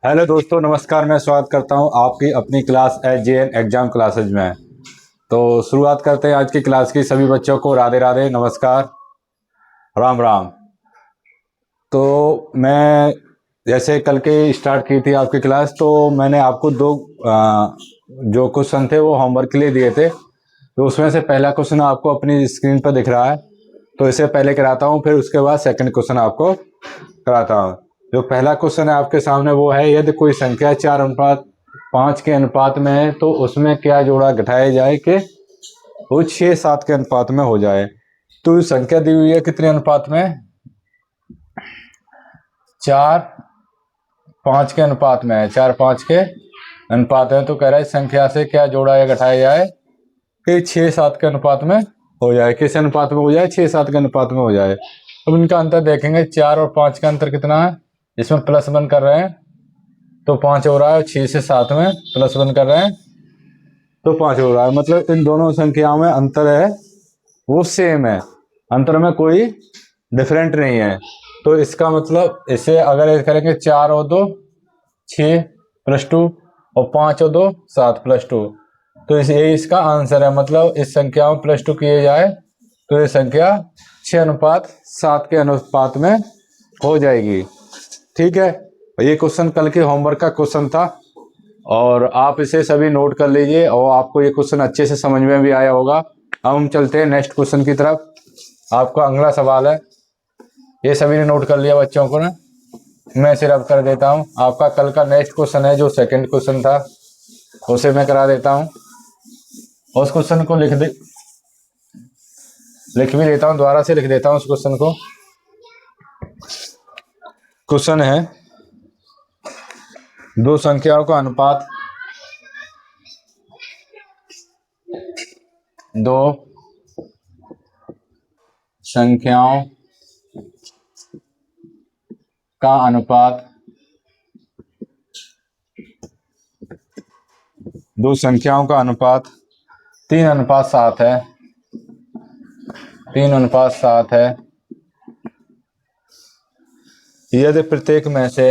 Hello दोस्तों, नमस्कार। मैं स्वागत करता हूं आपकी अपनी क्लास SJN एग्जाम क्लासेज में। तो शुरुआत करते हैं आज की क्लास की। सभी बच्चों को राधे राधे, नमस्कार, राम राम। तो मैं जैसे कल के स्टार्ट की थी आपकी क्लास, तो मैंने आपको दो जो क्वेश्चन थे वो होमवर्क के लिए दिए थे। तो उसमें से पहला क्वेश्चन आपको अपनी स्क्रीन पर दिख रहा है, तो इसे पहले कराता हूँ, फिर उसके बाद सेकंड क्वेश्चन आपको कराता हूँ। जो पहला क्वेश्चन है आपके सामने वो है, यदि कोई संख्या 4:5 के अनुपात में है तो उसमें क्या जोड़ा घटाया जाए कि वो 6:7 के अनुपात में हो जाए। तो संख्या दी हुई है कितने अनुपात में? 4:5 के अनुपात में है। 4:5 के अनुपात में, तो कह रहा है संख्या से क्या जोड़ा या घटाया जाए कि 6:7 के अनुपात में हो जाए। किस अनुपात में हो जाए? 6:7 के अनुपात में हो जाए। अब इनका अंतर देखेंगे। 4 और 5 का अंतर कितना है? इसमें +1 कर रहे हैं तो 5 हो रहा है, 6 से 7 में +1 कर रहे हैं तो 5 हो रहा है। मतलब इन दोनों संख्याओं में अंतर है वो सेम है, अंतर में कोई डिफरेंट नहीं है। तो इसका मतलब इसे अगर ऐसे करेंगे 4 और 2 6 + 2 और 5 और 2 7 + 2, तो यही इसका आंसर है। मतलब इस संख्या में +2 किए जाए तो ये संख्या 6:7 के अनुपात में हो जाएगी। ठीक है, ये क्वेश्चन कल के होमवर्क का क्वेश्चन था और आप इसे सभी नोट कर लीजिए और आपको ये क्वेश्चन अच्छे से समझ में भी आया होगा। अब हम चलते हैं नेक्स्ट क्वेश्चन की तरफ। आपका अगला सवाल है, ये सभी ने नोट कर लिया बच्चों को ना? मैं सिर्फ कर देता हूँ। आपका कल का नेक्स्ट क्वेश्चन है जो सेकंड क्वेश्चन था, उसे मैं करा देता हूँ। उस क्वेश्चन को लिख भी देता हूँ, दोबारा से लिख देता हूँ उस क्वेश्चन को। क्वेश्चन है, दो संख्याओं का अनुपात, दो संख्याओं का अनुपात, दो संख्याओं का अनुपात 3:7 है। 3:7 है। यदि प्रत्येक में से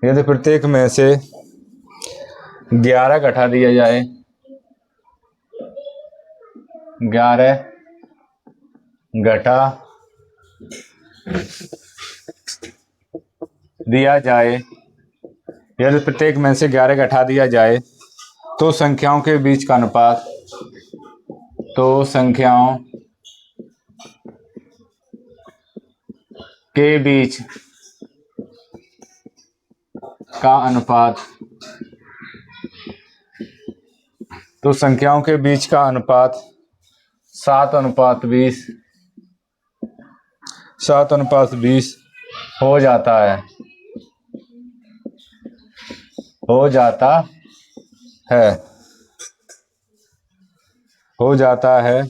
यदि प्रत्येक में से 11 घटा दिया जाए, 11 घटा दिया जाए, यदि प्रत्येक में से 11 घटा दिया जाए तो संख्याओं के बीच का अनुपात, तो संख्याओं के बीच का अनुपात, तो संख्याओं के बीच का अनुपात 7:20 हो जाता है। हो जाता है।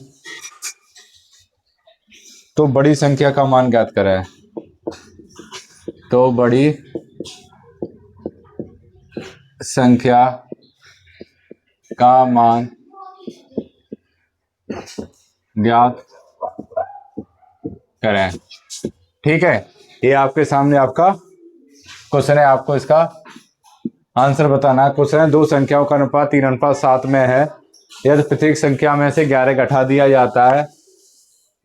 तो बड़ी संख्या का मान ज्ञात करें। तो बड़ी संख्या का मान ज्ञात करें। ठीक है, ये आपके सामने आपका क्वेश्चन है, आपको इसका आंसर बताना है। क्वेश्चन है, दो संख्याओं का अनुपात 3:7 में है। यदि प्रत्येक संख्या में से 11 घटा दिया जाता है,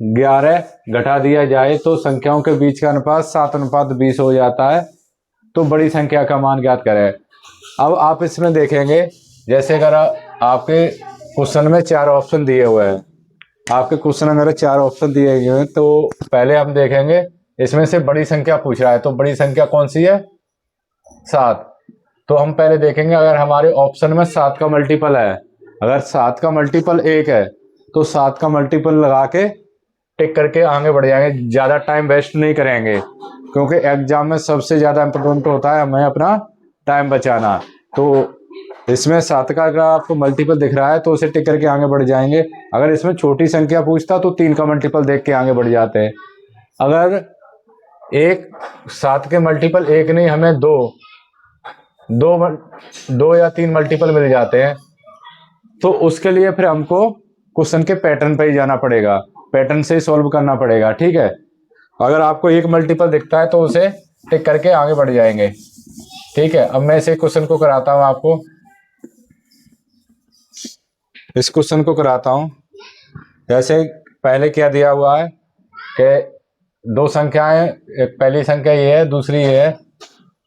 11 घटा दिया जाए तो संख्याओं के बीच का अनुपात 7:20 हो जाता है। तो बड़ी संख्या का मान ज्ञात करें। अब आप इसमें देखेंगे, जैसे अगर आपके क्वेश्चन में 4 ऑप्शन दिए हुए हैं, आपके क्वेश्चन अगर 4 ऑप्शन दिए गए हैं, तो पहले हम देखेंगे इसमें से बड़ी संख्या पूछ रहा है, तो बड़ी संख्या कौन सी है? 7। तो हम पहले देखेंगे, अगर हमारे ऑप्शन में 7 का मल्टीपल है, अगर 7 का मल्टीपल 1 है तो 7 का मल्टीपल लगा के टिक करके आगे बढ़ जाएंगे। ज़्यादा टाइम वेस्ट नहीं करेंगे, क्योंकि एग्जाम में सबसे ज़्यादा इंपॉर्टेंट होता है हमें अपना टाइम बचाना। तो इसमें 7 का अगर आपको मल्टीपल दिख रहा है तो उसे टिक करके आगे बढ़ जाएंगे। अगर इसमें छोटी संख्या पूछता तो 3 का मल्टीपल देख के आगे बढ़ जाते हैं। अगर 7 के मल्टीपल 1 नहीं, हमें 2 या 3 मल्टीपल मिल जाते हैं, तो उसके लिए फिर हमको क्वेश्चन के पैटर्न पे ही जाना पड़ेगा, पैटर्न से ही सॉल्व करना पड़ेगा। ठीक है, अगर आपको एक मल्टीपल दिखता है तो उसे टिक करके आगे बढ़ जाएंगे। ठीक है, अब मैं इसे क्वेश्चन को कराता हूं आपको, इस क्वेश्चन को कराता हूं। जैसे पहले क्या दिया हुआ है कि दो संख्याएं, एक पहली संख्या ये है, दूसरी ये है,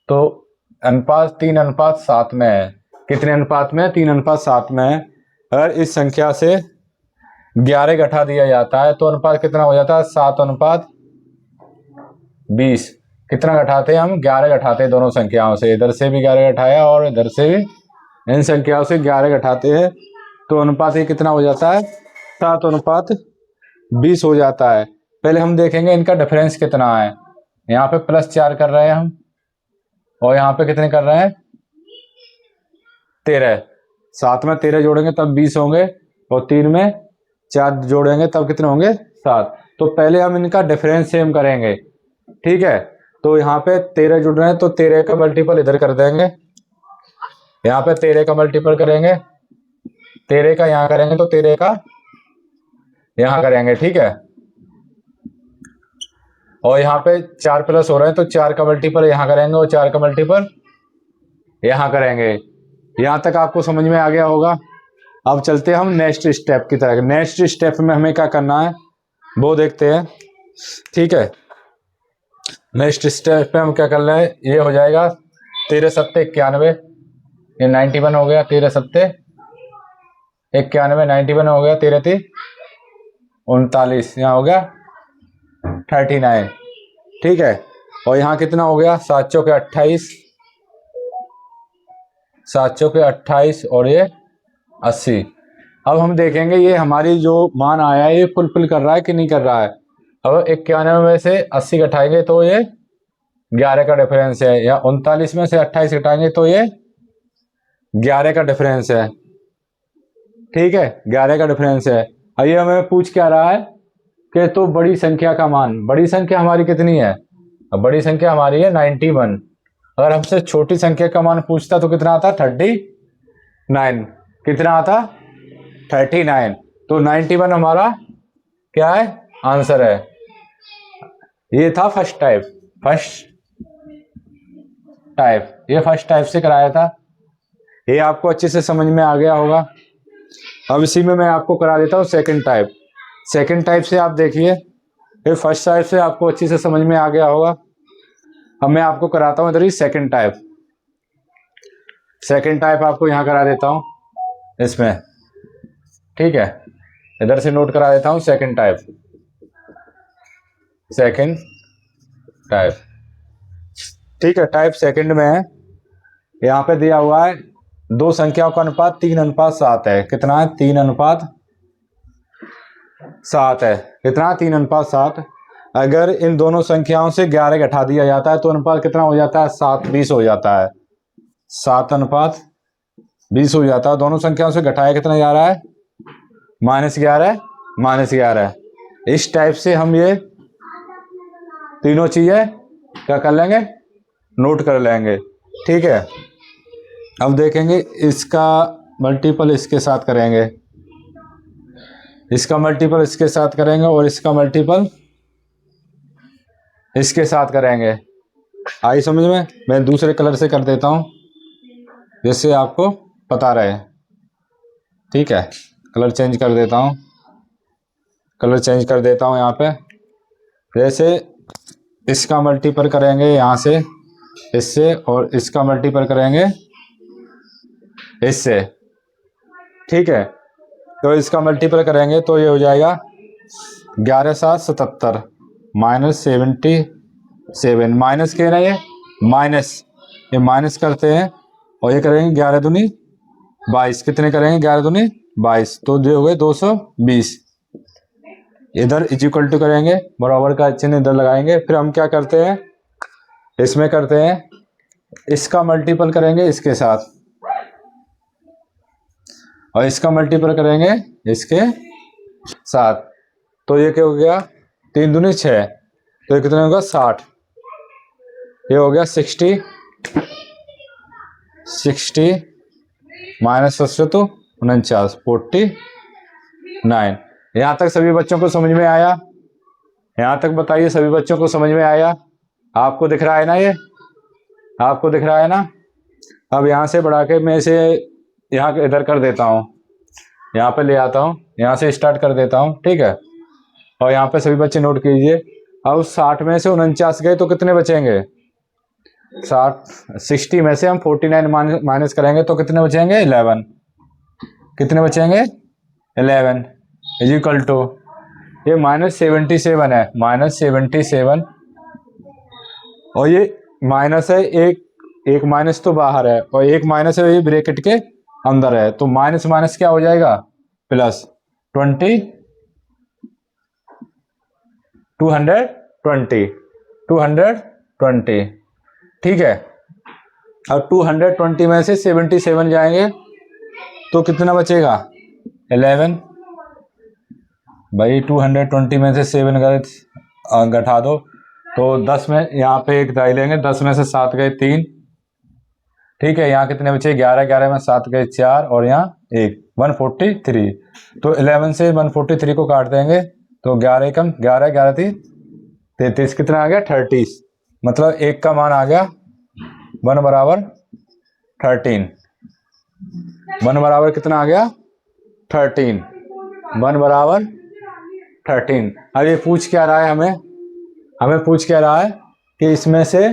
तो अनुपात 3:7 में है। कितने अनुपात में? 3:7 में है। अगर इस संख्या से 11 घटा दिया जाता है तो अनुपात कितना हो जाता है? 7:20। कितना घटाते हैं हम? 11 घटाते हैं दोनों संख्याओं से, इधर से भी 11 घटाया और इधर से भी, इन संख्याओं से 11 घटाते हैं तो अनुपात ये कितना हो जाता है? 7:20 हो जाता है। पहले हम देखेंगे इनका डिफरेंस कितना है। यहाँ पे +4 कर रहे हैं हम, और यहाँ पे कितने कर रहे हैं? 13। 7 में 13 जोड़ेंगे तब 20 होंगे, और 3 में 4 जोड़ेंगे तब कितने होंगे? 7। तो पहले हम इनका डिफरेंस सेम करेंगे। ठीक है, तो यहाँ पे 13 जुड़ रहे हैं तो 13 का मल्टीपल इधर कर देंगे, यहाँ पे 13 का मल्टीपल करेंगे, 13 का यहाँ करेंगे तो 13 का यहाँ करेंगे। ठीक है, और यहाँ पे 4 प्लस हो रहे हैं तो 4 का मल्टीपल यहाँ करेंगे और 4 का मल्टीपल यहाँ करेंगे। यहाँ तक आपको समझ में आ गया होगा। अब चलते हैं हम नेक्स्ट स्टेप की तरफ। नेक्स्ट स्टेप में हमें क्या करना है वो देखते हैं। ठीक है, नेक्स्ट स्टेप पे हम क्या कर रहे हैं, ये हो जाएगा 13 7 91, ये 91 हो गया। 13 7 91, 91 हो गया। 13 3 39, यहाँ हो गया 39। ठीक है, और यहाँ कितना हो गया? 7 चौके 28, 7 चौके 28 और ये 80। अब हम देखेंगे ये हमारी जो मान आया है ये फुलफिल कर रहा है कि नहीं कर रहा है। अब 91 में से 80 घटाएंगे तो ये 11 का डिफरेंस है, या 39 में से 28 घटाएंगे तो ये 11 का डिफरेंस है। ठीक है, 11 का डिफरेंस है। अब ये हमें पूछ क्या रहा है कि तो बड़ी संख्या का मान, बड़ी संख्या हमारी कितनी है? अब बड़ी संख्या हमारी है 91। अगर हमसे छोटी संख्या का मान पूछता तो कितना आता? 39। कितना आता? 39। तो 91 हमारा क्या है? आंसर है। ये था फर्स्ट टाइप, ये फर्स्ट टाइप से कराया था। ये आपको अच्छे से समझ में आ गया होगा। अब इसी में मैं आपको करा देता हूँ सेकंड टाइप। सेकंड टाइप से आप देखिए, ये फर्स्ट टाइप से आपको अच्छे से समझ में आ गया होगा। अब मैं आपको कराता हूँ इधर ही सेकंड टाइप। सेकंड टाइप आपको यहाँ करा देता हूँ इसमें। ठीक है, इधर से नोट करा देता हूँ सेकंड टाइप। सेकंड टाइप, ठीक है, टाइप सेकंड में है। यहाँ पे दिया हुआ है दो संख्याओं का अनुपात 3:7 है। कितना है? 3:7 है। कितना? 3:7। अगर इन दोनों संख्याओं से 11 घटा दिया जाता है तो अनुपात कितना हो जाता है? 7:20 हो जाता है। 7:20 हो जाता है। दोनों संख्याओं से घटाया कितना जा रहा है? -11। इस टाइप से हम ये तीनों चीजें क्या कर लेंगे? नोट कर लेंगे। ठीक है, अब देखेंगे इसका मल्टीपल इसके साथ करेंगे, इसका मल्टीपल इसके साथ करेंगे, और इसका मल्टीपल इसके साथ करेंगे। आई समझ में? मैं दूसरे कलर से कर देता हूं जिससे आपको पता रहे। ठीक है, कलर चेंज कर देता हूं, कलर चेंज कर देता हूं। यहाँ पे जैसे इसका मल्टीपल करेंगे यहाँ से इससे, और इसका मल्टीपल करेंगे इससे। ठीक है, तो इसका मल्टीपल करेंगे तो ये हो जाएगा 11 7 77 -77। माइनस के ना, ये माइनस करते हैं, और ये करेंगे 11 दूनी 22। कितने करेंगे? 11 दूनी 22, तो ये हो गए 220। इधर इक्वल टू करेंगे, बराबर का चिन्ह इधर लगाएंगे। फिर हम क्या करते हैं, इसमें करते हैं इसका मल्टीपल करेंगे इसके साथ, और इसका मल्टीपल करेंगे इसके साथ। तो ये क्या हो गया? 3 दूनी 6, तो ये कितना होगा? 60। ये हो गया 60 -7 तो 49, 9। यहाँ तक सभी बच्चों को समझ में आया? यहाँ तक बताइए, सभी बच्चों को समझ में आया? आपको दिख रहा है ना, ये आपको दिख रहा है ना? अब यहाँ से बढ़ा के मैं इसे यहाँ इधर कर देता हूँ, यहाँ पे ले आता हूँ, यहाँ से स्टार्ट कर देता हूँ, ठीक है। और यहाँ पे सभी बच्चे नोट कीजिए। अब 60 में से 49 गए तो कितने बचेंगे? 60 में से हम 49 माइनस करेंगे तो कितने बचेंगे? 11। कितने बचेंगे? 11 इज इक्वल टू, ये -77 है, -77। और ये माइनस है, एक माइनस तो बाहर है और एक माइनस है ये ब्रैकेट के अंदर है, तो माइनस माइनस क्या हो जाएगा? प्लस 220 220, ठीक है। अब 220 में से 77 जाएंगे तो कितना बचेगा? 11। भाई 220 में से 7 घटा दो तो 10 में, यहाँ पे एक दाई लेंगे, 10 में से 7 गए 3, ठीक है। यहाँ कितने बचे? 11, 11 में 7 गए 4 और यहाँ 1, 143। तो 11 से 143 को काट देंगे तो 11 कम 11, 11 थी 33, कितना आ गया? 30। मतलब एक का मान आ गया 1 बराबर 13। 1 बराबर कितना आ गया? 13। 1 बराबर 13। अब ये पूछ क्या रहा है हमें पूछ क्या रहा है कि इसमें से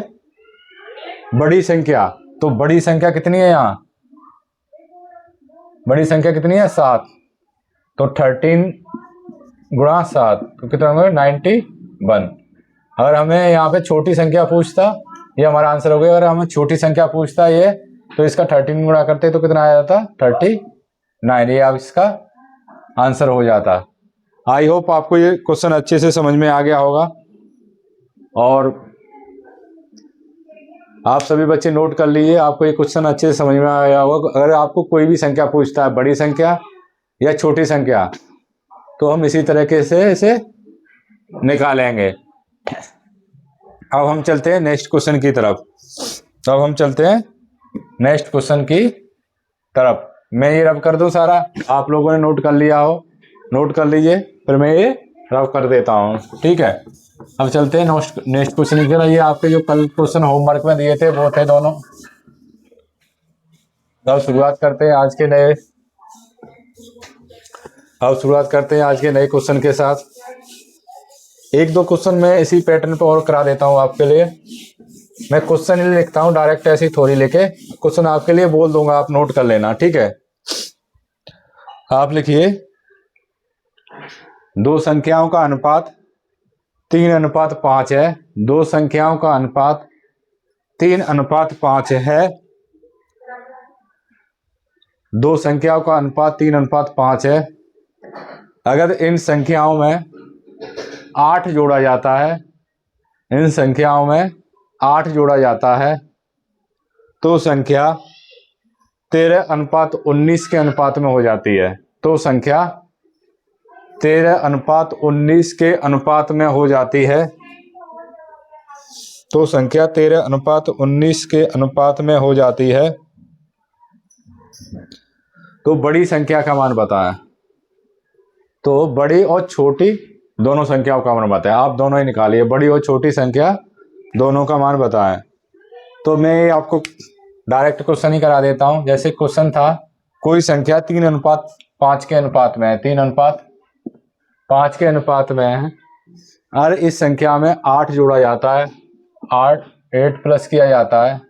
बड़ी संख्या, तो बड़ी संख्या कितनी है? यहाँ बड़ी संख्या कितनी है? 7। तो 13 गुणा 7 तो कितना होगा? 91। अगर हमें यहाँ पे छोटी संख्या पूछता, ये हमारा आंसर हो गया। अगर हमें छोटी संख्या पूछता ये, तो इसका 13 गुणा करते तो कितना आ जाता? 39। ये अब इसका आंसर हो जाता। आई होप आपको ये क्वेश्चन अच्छे से समझ में आ गया होगा और आप सभी बच्चे नोट कर लीजिए, आपको ये क्वेश्चन अच्छे से समझ में आया होगा। अगर आपको कोई भी संख्या पूछता है, बड़ी संख्या या छोटी संख्या, तो हम इसी तरीके से इसे निकालेंगे। अब हम चलते हैं नेक्स्ट क्वेश्चन की तरफ। मैं ये रब कर दूं सारा, आप लोगों ने नोट कर लिया हो, नोट कर लीजिए, फिर मैं ये रब कर देता हूँ, ठीक है। अब चलते हैं नेक्स्ट क्वेश्चन की तरफ। ये आपके जो कल क्वेश्चन होमवर्क में दिए थे वो थे दोनों। अब शुरुआत करते हैं आज के नए क्वेश्चन के साथ। एक दो क्वेश्चन मैं इसी पैटर्न पर और करा देता हूँ आपके लिए। मैं क्वेश्चन ही लिखता हूँ डायरेक्ट, ऐसी थोड़ी लेके क्वेश्चन आपके लिए बोल दूंगा, आप नोट कर लेना, ठीक है। आप लिखिए, दो संख्याओं का अनुपात 3:5 है। दो संख्याओं का अनुपात 3:5 है। दो संख्याओं का अनुपात 3:5 है। अगर इन संख्याओं में 8 जोड़ा जाता है, इन संख्याओं में 8 जोड़ा जाता है, तो संख्या 13:19 के अनुपात में हो जाती है। तो संख्या 13:19 के अनुपात में हो जाती है। तो संख्या 13:19 के अनुपात में हो जाती है। तो बड़ी संख्या का मान बताएं। तो बड़ी और छोटी दोनों संख्याओं का मान बताएं। आप दोनों ही निकालिए, बड़ी और छोटी संख्या दोनों का मान बताएं। तो मैं आपको डायरेक्ट क्वेश्चन ही करा देता हूं। जैसे क्वेश्चन था, कोई संख्या 3:5 के अनुपात में है, 3:5 के अनुपात में है, और इस संख्या में 8 जोड़ा जाता है, 8 प्लस किया जाता है,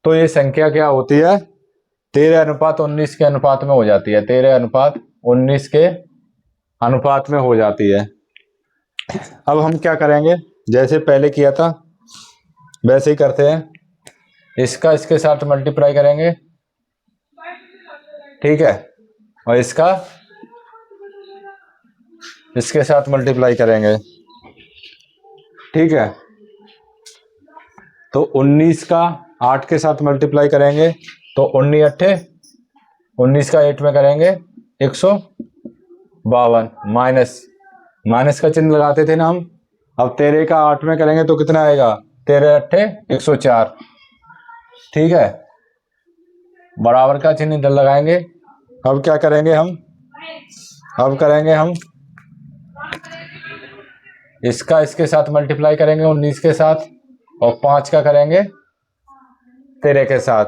तो ये संख्या क्या होती है? 13:19 के अनुपात में हो जाती है। 13:19 के अनुपात में हो जाती है। अब हम क्या करेंगे, जैसे पहले किया था वैसे ही करते हैं। इसका इसके साथ मल्टीप्लाई करेंगे, ठीक है, और इसका इसके साथ मल्टीप्लाई करेंगे, ठीक है। तो 19 का 8 के साथ मल्टीप्लाई करेंगे तो 19 का 8 में करेंगे 152, माइनस का चिन्ह लगाते थे ना हम। अब 13 का 8 में करेंगे तो कितना आएगा? 13 × 8 104, ठीक है। बराबर का चिन्ह इधर लगाएंगे। अब क्या करेंगे हम, अब करेंगे हम इसका इसके साथ मल्टीप्लाई करेंगे 19 के साथ, और 5 का करेंगे 13 के साथ।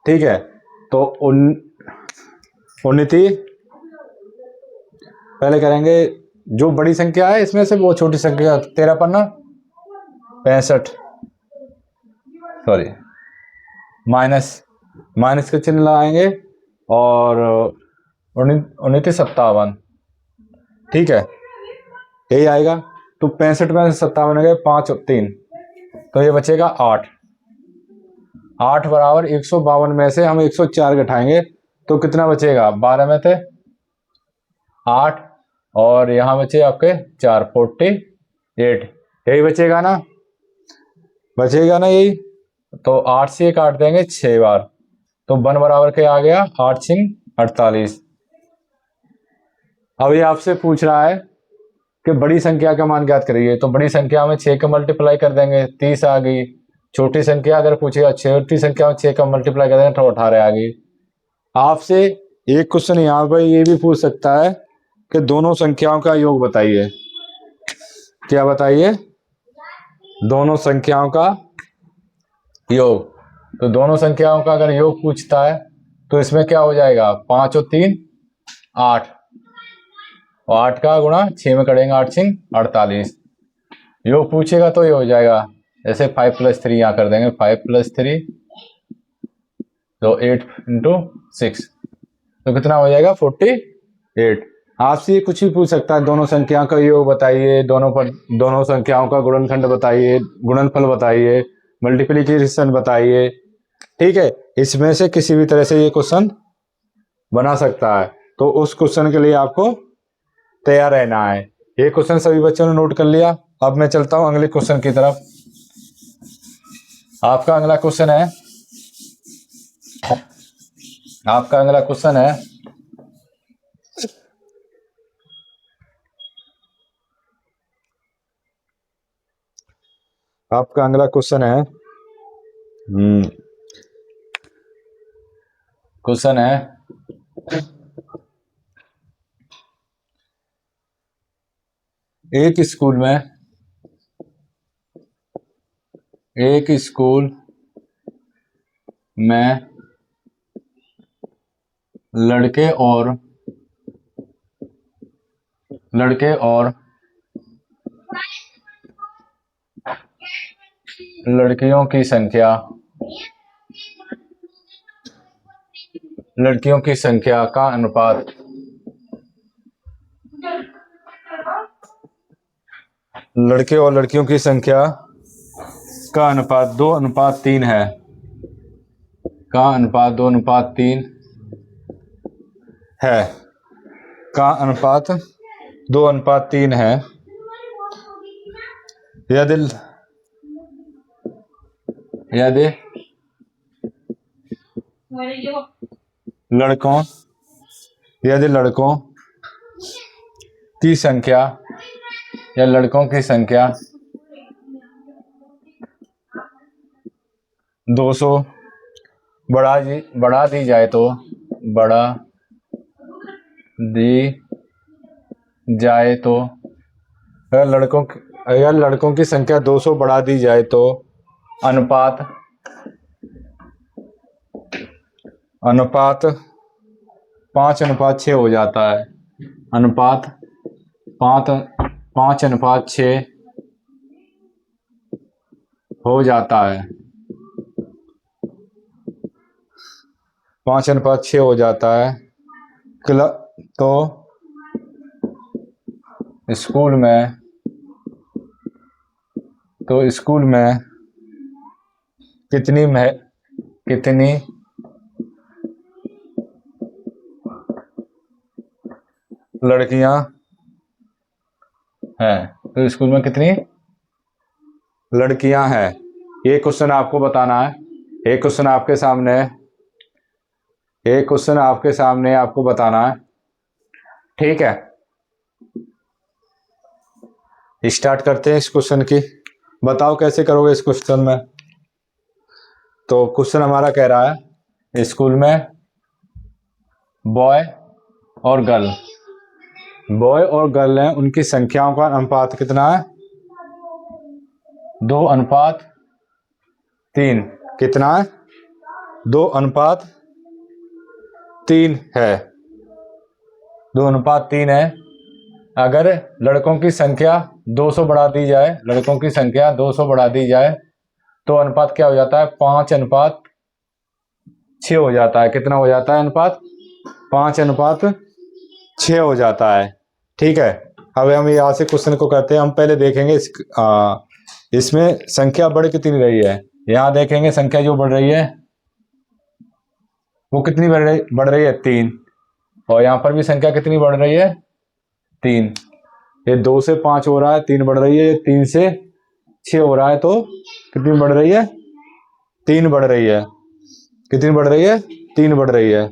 ठीक है, तो 19 पहले करेंगे, जो बड़ी संख्या है इसमें से वो छोटी संख्या, 13 पन्ना 65, सॉरी माइनस के चिन्ह लगाएंगे, और 19 57। ठीक है, यही आएगा। तो 65 में 57 हो गए, 5 और 3, तो ये बचेगा 8। 8 बराबर 152 में से हम 104 घटाएंगे तो कितना बचेगा? 12 में थे 8, और यहाँ बचे आपके 4, 48, यही बचेगा ना, बचेगा ना यही। तो 8 से ये काट देंगे 6 बार, तो 1 बराबर के आ गया 8 6 48। अब ये आपसे पूछ रहा है कि बड़ी संख्या का मान ज्ञात करिए, तो बड़ी संख्या में 6 का मल्टीप्लाई कर देंगे, 30 आ गई। छोटी संख्या अगर पूछेगा, छोटी संख्या में 6 का मल्टीप्लाई कर देंगे तो 18 आ गई। आपसे एक क्वेश्चन यहाँ पर ये भी पूछ सकता है कि दोनों संख्याओं का योग बताइए। क्या बताइए? दोनों संख्याओं का योग। तो दोनों संख्याओं का अगर योग पूछता है तो इसमें क्या हो जाएगा? 5 और 3 8, और 8 का गुणा 6 में करेंगे, 8 6 48। योग पूछेगा तो ये हो जाएगा, ऐसे 5 + 3 यहाँ कर देंगे, 5 + 3 तो 8 × 6, तो कितना हो जाएगा? 48। आपसे कुछ भी पूछ सकता है, दोनों संख्याओं का योग बताइए, दोनों संख्याओं का गुणनखंड बताइए, गुणनफल बताइए, मल्टीप्लिकेशन बताइए। ठीक है, इसमें से किसी भी तरह से ये क्वेश्चन बना सकता है, तो उस क्वेश्चन के लिए आपको तैयार रहना है। ये क्वेश्चन सभी बच्चों ने नोट कर लिया। अब मैं चलता हूं अगले क्वेश्चन की तरफ। आपका अगला क्वेश्चन है, आपका अगला क्वेश्चन है आपका अगला क्वेश्चन है क्वेश्चन है एक स्कूल में लड़के और लड़कियों की संख्या का अनुपात लड़के और लड़कियों की संख्या का अनुपात 2:3 है, का अनुपात 2:3 है, का अनुपात 2:3 है। यदि लड़कों की संख्या या लड़कों की संख्या 200 बढ़ा दी जाए तो अगर लड़कों की संख्या 200 बढ़ा दी जाए तो अनुपात 5:6 हो जाता है। अनुपात 5:6 हो जाता है। 5:6 हो जाता है। तो स्कूल में कितनी लड़कियां हैं? तो स्कूल में कितनी लड़कियां हैं, ये क्वेश्चन आपको बताना है। एक क्वेश्चन आपके सामने आपको बताना है। ठीक है, स्टार्ट करते हैं इस क्वेश्चन की। बताओ कैसे करोगे इस क्वेश्चन में। तो क्वेश्चन हमारा कह रहा है, स्कूल में बॉय और गर्ल बॉय और गर्ल हैं, उनकी संख्याओं का अनुपात कितना है? 2:3। कितना है? 2:3 है। 2:3 है। अगर लड़कों की संख्या 200 बढ़ा दी जाए, लड़कों की संख्या 200 बढ़ा दी जाए तो अनुपात क्या हो जाता है? 5:6 हो जाता है। कितना हो जाता है अनुपात? 5:6 हो जाता है। ठीक है, अब हम यहाँ से क्वेश्चन को करते हैं। हम पहले देखेंगे इसमें संख्या बढ़ कितनी रही है। यहाँ देखेंगे संख्या जो बढ़ रही है वो कितनी बढ़ रही है? 3। और यहाँ पर भी संख्या कितनी बढ़ रही है? 3। ये 2 से 5 हो रहा है, 3 बढ़ रही है। ये 3 से 6 हो रहा है, तो कितनी बढ़ रही है? 3 बढ़ रही है। कितनी बढ़ रही है? 3 बढ़ रही है।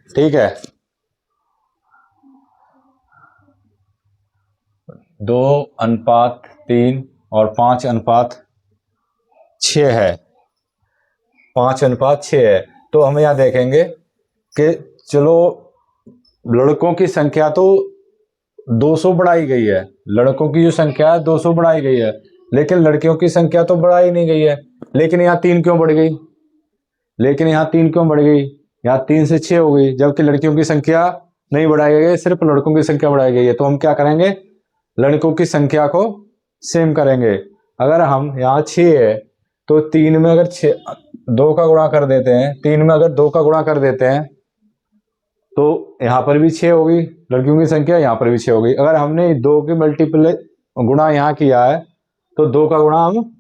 ठीक है, 2:3 और 5:6 है। 5:6 है। तो हम यहाँ देखेंगे कि चलो लड़कों की संख्या तो 200 बढ़ाई गई है, लड़कों की जो संख्या है 200 बढ़ाई गई है, लेकिन लड़कियों की संख्या तो बढ़ाई नहीं गई है। लेकिन यहाँ 3 क्यों बढ़ गई? लेकिन यहाँ 3 क्यों बढ़ गई? यहाँ 3 से 6 हो गई, जबकि लड़कियों की संख्या नहीं बढ़ाई गई है, सिर्फ लड़कों की संख्या बढ़ाई गई है। तो हम क्या करेंगे? लड़कों की संख्या को सेम करेंगे। अगर हम यहाँ 6 है तो 3 में अगर 2 का गुणा कर देते हैं, 3 में अगर 2 का गुणा कर देते हैं तो यहाँ पर भी 6 होगी लड़कियों की संख्या, यहाँ पर भी 6 होगी। अगर हमने 2 के मल्टीपल गुणा यहाँ किया है तो 2 का गुणा हम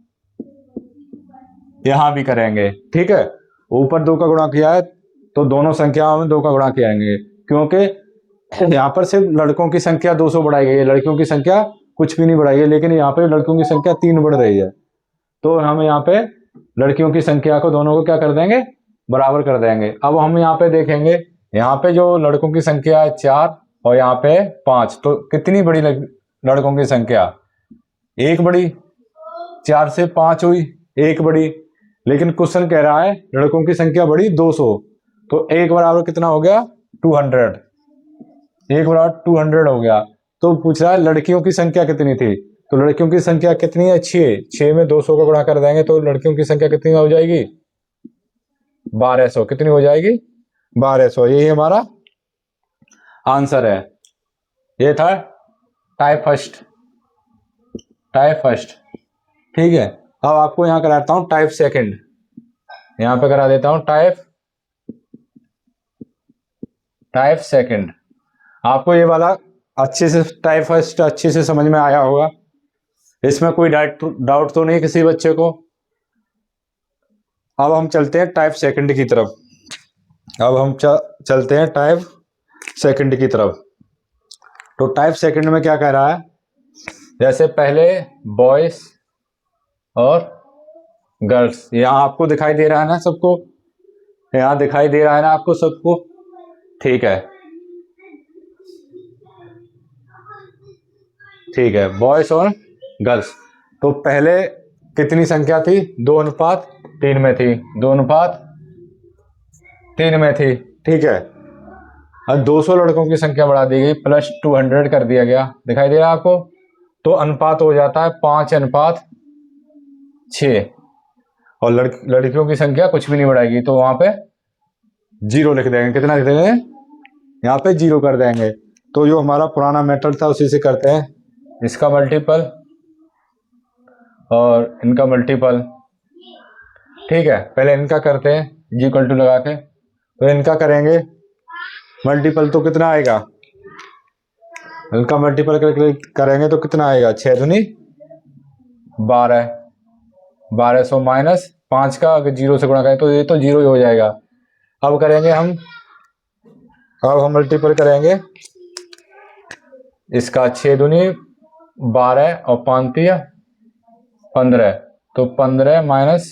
यहाँ भी करेंगे। ठीक है, ऊपर 2 का गुणा किया है तो दोनों संख्याओं में 2 का गुणा किएंगे, क्योंकि यहाँ पर सिर्फ लड़कों की संख्या 200 बढ़ाई गई है, लड़कियों की संख्या कुछ भी नहीं बढ़ाई है। लेकिन यहाँ पे लड़कियों की संख्या 3 बढ़ रही है, तो हम यहाँ पे लड़कियों की संख्या को दोनों को क्या कर देंगे? बराबर कर देंगे। अब हम यहाँ पे देखेंगे, यहाँ पे जो लड़कों की संख्या है 4 और यहाँ पे 5, तो कितनी बड़ी लड़कों की संख्या? 1 बड़ी। 4 से 5 हुई, 1 बड़ी। लेकिन क्वेश्चन कह रहा है लड़कों की संख्या बढ़ी 200, तो 1 बराबर कितना हो गया? 200। 1 बराबर 200 हो गया। तो पूछ रहा है लड़कियों की संख्या कितनी थी, तो लड़कियों की संख्या कितनी है? 6। 6 में 200 का गुणा कर देंगे तो लड़कियों की संख्या कितनी हो जाएगी? 1200। कितनी हो जाएगी? 1200। यही हमारा आंसर है। ये था टाइप फर्स्ट। ठीक है, अब आपको यहाँ कराता हूं टाइप सेकंड। यहाँ पे करा देता हूं टाइप सेकंड। आपको ये वाला अच्छे से, टाइप फर्स्ट अच्छे से समझ में आया होगा, इसमें कोई डाउट तो नहीं किसी बच्चे को। अब हम चलते हैं टाइप सेकंड की तरफ। तो टाइप सेकंड में क्या कह रहा है? जैसे पहले बॉयज और गर्ल्स, यहाँ आपको दिखाई दे रहा है ना सबको? यहाँ दिखाई दे रहा है ना आपको सबको? ठीक है, बॉयज और गर्ल्स। तो पहले कितनी संख्या थी? 2:3 में थी। 2:3 में थी। ठीक है, अब 200 लड़कों की संख्या बढ़ा दी गई, प्लस 200 कर दिया गया। दिखाई दे रहा है आपको? तो अनुपात हो जाता है 5:6। और लड़कियों की संख्या कुछ भी नहीं बढ़ाएगी, तो वहां पे 0 लिख देंगे। कितना लिख देंगे? यहाँ पे 0 कर देंगे। तो जो हमारा पुराना मेथड था उसी से करते हैं, इसका मल्टीपल और इनका मल्टीपल। ठीक है, पहले इनका करते हैं इक्वल टू लगा के। तो इनका करेंगे मल्टीपल, तो कितना आएगा? इनका मल्टीपल करेंगे तो कितना आएगा? 6 दूनी 12। 1200 माइनस 5 का अगर 0 से गुणा करें तो ये तो 0 ही हो जाएगा। अब करेंगे हम मल्टीपल करेंगे इसका। 6 दूनी 12 और 5 15, तो 15 माइनस